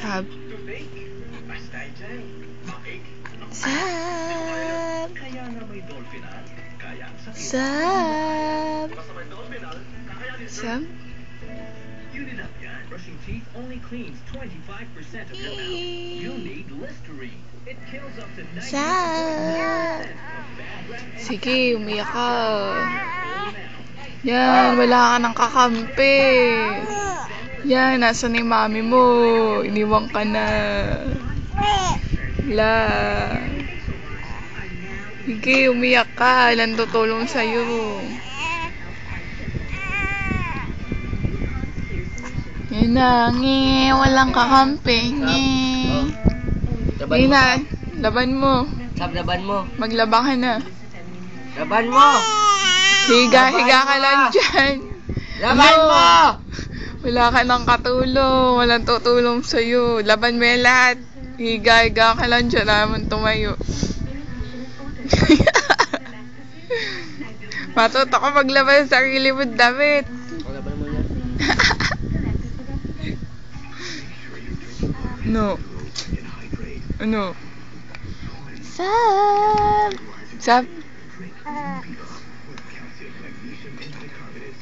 Sab. Sab. Sab. Sab. Brushing teeth only cleans 25% of your mouth. You need Listerine. It kills up to 90% Sab. Sige, umiyak ka. Yan, wala ka ng kakampi. Yan, nasa ni mami mo. Iniwan ka na. La. Sige, umiyak ka. Ilan tutulong sa'yo. Yan na, walang kakampi. Yan na, laban mo. Sab, laban mo. Maglaba ka na. Laban mo. Higa ka lang dyan. Laban mo. Wala ka ng katulong. Walang tutulong sa'yo. Laban mo yan lahat. Higa ka lang dyan. Naman tumayo. Matuto ka maglaban sa sarili mo damit. Laban mo yan. No. Ano? Sab. Sab.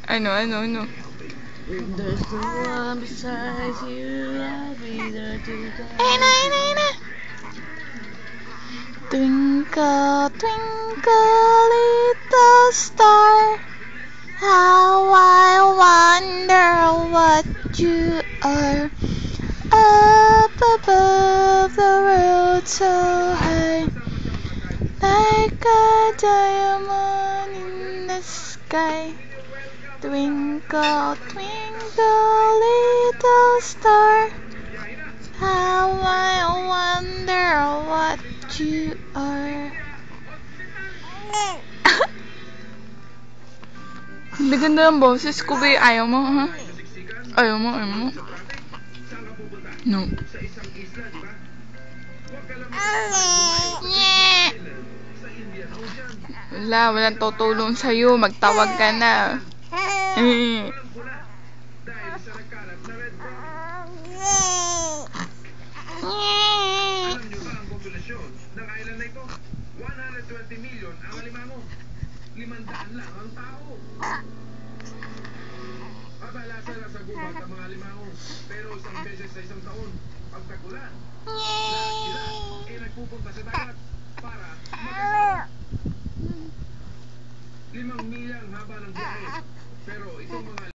Ano? If there's no one besides you, I'll be there to guide. Ayun na. Twinkle, twinkle, little star, how I wonder what you are. Up above the world so high, like a diamond in the sky. Twinkle, twinkle, little star, how I wonder what you are. Hindi ganda ng boses ko, be. Ayaw mo, ha? Ayaw mo. No. Walang tutulong sa'yo. Magtawag ka na. Ng island na ito, 120 million ang alimango. 500 lang ang tao. Abala sila sa gubat ang mga alimango, pero isang beses sa isang taon, pag tagulan, lahat sila ay nagpupunta sa dagat para mag-asawa. 5 milya ang haba ng biyahe, pero itong mga